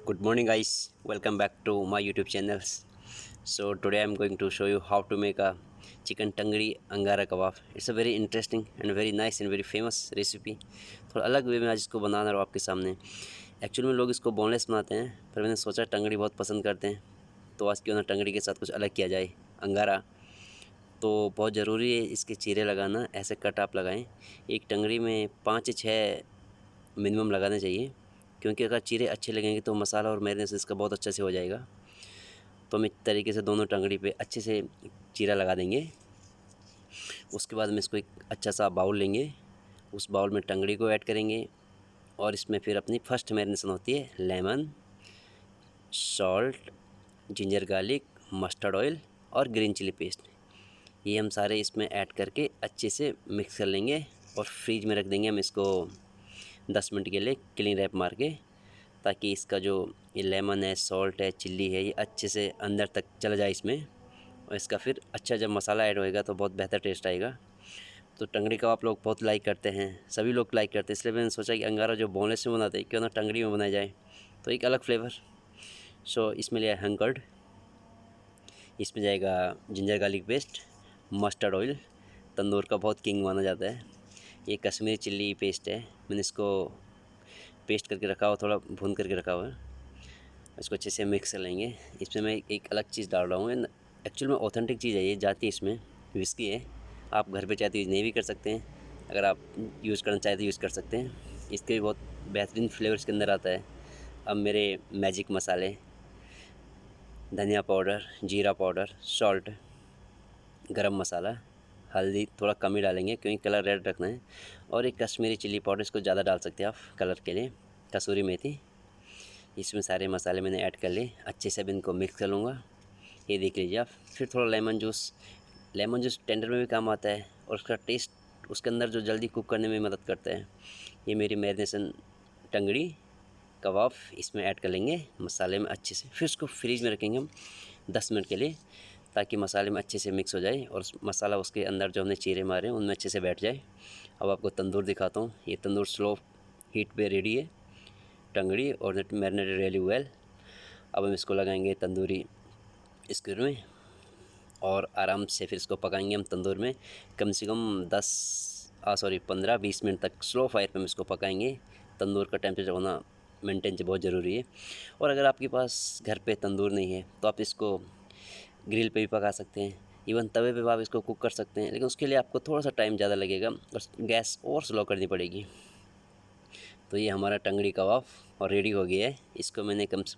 Good morning guys, welcome back to my YouTube channels. So today I'm going to show you how to make a chicken tangdi angara kebab. It's a very interesting and very nice and very famous recipe. थोड़ा अलग वे में आज इसको बना रहा हूँ आपके सामने। एक्चुअली में लोग इसको बोनलेस बनाते हैं, पर मैंने सोचा टंगड़ी बहुत पसंद करते हैं, तो आज क्यों ना टंगड़ी के साथ कुछ अलग किया जाए। अंगारा तो बहुत ज़रूरी है, इसके चीरे लगाना, ऐसे कट आप लगाएं। एक टंगड़ी में 5 से 6 मिनिमम लगाना चाहिए, क्योंकि अगर चीरे अच्छे लगेंगे तो मसाला और मैरिनेशन इसका बहुत अच्छे से हो जाएगा। तो हम इस तरीके से दोनों टंगड़ी पे अच्छे से चीरा लगा देंगे। उसके बाद हम इसको एक अच्छा सा बाउल लेंगे, उस बाउल में टंगड़ी को ऐड करेंगे और इसमें फिर अपनी फर्स्ट मैरिनेशन होती है lemon, salt, ginger garlic, mustard oil और ग्रीन चिली पेस्ट। ये हम सारे इसमें ऐड करके अच्छे से मिक्स कर लेंगे और फ्रीज में रख देंगे हम इसको 10 मिनट के लिए क्लीन रैप मार के, ताकि इसका जो ये लेमन है, सॉल्ट है, चिल्ली है, ये अच्छे से अंदर तक चला जाए इसमें। और इसका फिर अच्छा जब मसाला ऐड होएगा तो बहुत बेहतर टेस्ट आएगा। तो टंगड़ी कबाब लोग बहुत लाइक करते हैं, सभी लोग लाइक करते हैं, इसलिए मैंने सोचा कि अंगारा जो बोनलेस में बनाते हैं क्यों ना टंगड़ी में बनाया जाए, तो एक अलग फ्लेवर। सो इसमें लिया हंग कर्ड, इसमें जाएगा ginger garlic paste, mustard oil, tandoor का बहुत किंग माना जाता है। ये कश्मीरी चिल्ली पेस्ट है, मैंने इसको पेस्ट करके रखा हुआ, थोड़ा भून करके रखा हुआ है। इसको अच्छे से मिक्स कर लेंगे। इसमें मैं एक अलग चीज़ डाल रहा हूँ, एक्चुअल में ऑथेंटिक चीज़ है, ये जाती है इसमें विस्की है। आप घर पे चाहे तो यूज़ नहीं भी कर सकते हैं, अगर आप यूज़ करना चाहें तो यूज़ कर सकते हैं। इसके भी बहुत बेहतरीन फ्लेवर इसके अंदर आता है। अब मेरे मैजिक मसाले, धनिया पाउडर, जीरा पाउडर, सॉल्ट, गरम मसाला, हल्दी थोड़ा कम ही डालेंगे क्योंकि कलर रेड रखना है, और एक कश्मीरी चिल्ली पाउडर, इसको ज़्यादा डाल सकते हैं आप कलर के लिए, कसूरी मेथी। इसमें सारे मसाले मैंने ऐड कर लिए, अच्छे से अब इनको मिक्स कर लूँगा। ये देख लीजिए आप। फिर थोड़ा लेमन जूस टेंडर में भी काम आता है और उसका टेस्ट उसके अंदर जो जल्दी कुक करने में मदद करता है। ये मेरी मैरिनेशन टंगड़ी कबाब इसमें ऐड कर लेंगे मसाले में अच्छे से। फिर उसको फ्रीज में रखेंगे हम 10 मिनट के लिए, ताकि मसाले में अच्छे से मिक्स हो जाए और मसाला उसके अंदर जो हमने चीरे मारे हैं उनमें अच्छे से बैठ जाए। अब आपको तंदूर दिखाता हूँ। ये तंदूर स्लो हीट पे रेडी है, टंगड़ी और मैरिनेटेड रियली वेल। अब हम इसको लगाएंगे तंदूरी स्क्यूर में और आराम से फिर इसको पकाएंगे हम तंदूर में कम से कम 15-20 मिनट तक स्लो फायर पे हम इसको पकाएंगे। तंदूर का टेम्परेचर होना मेंटेन बहुत ज़रूरी है। और अगर आपके पास घर पे तंदूर नहीं है तो आप इसको ग्रिल पे भी पका सकते हैं, इवन तवे पे आप इसको कुक कर सकते हैं, लेकिन उसके लिए आपको थोड़ा सा टाइम ज़्यादा लगेगा और गैस और स्लो करनी पड़ेगी। तो ये हमारा टंगड़ी कबाब और रेडी हो गया है। इसको मैंने कम से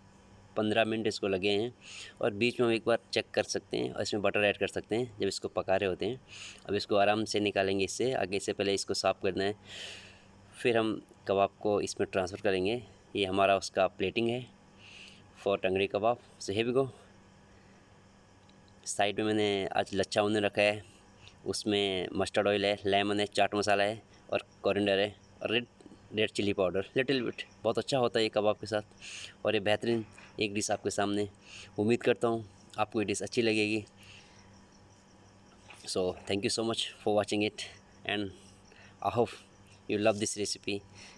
15 मिनट इसको लगे हैं, और बीच में हम एक बार चेक कर सकते हैं और इसमें बटर ऐड कर सकते हैं जब इसको पका रहे होते हैं। अब इसको आराम से निकालेंगे इससे, आगे से पहले इसको साफ़ करना है, फिर हम कबाब को इसमें ट्रांसफ़र करेंगे। ये हमारा उसका प्लेटिंग है for tangdi kebab. So here we go. Side में मैंने आज लच्छा उन्हें रखा है, उसमें मस्टर्ड ऑयल है, लेमन है, चाट मसाला है और कोरिएंडर है और red chilli powder little bit. बहुत अच्छा होता है ये कबाब के साथ, और ये बेहतरीन एक डिश आपके सामने। उम्मीद करता हूँ आपको ये डिश अच्छी लगेगी। So thank you so much for watching it, and I hope you love this recipe,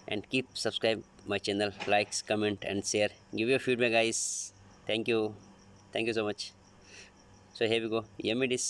and keep subscribe my channel, likes, comment and share, give your feedback guys. Thank you so much. So here we go, yummy dish.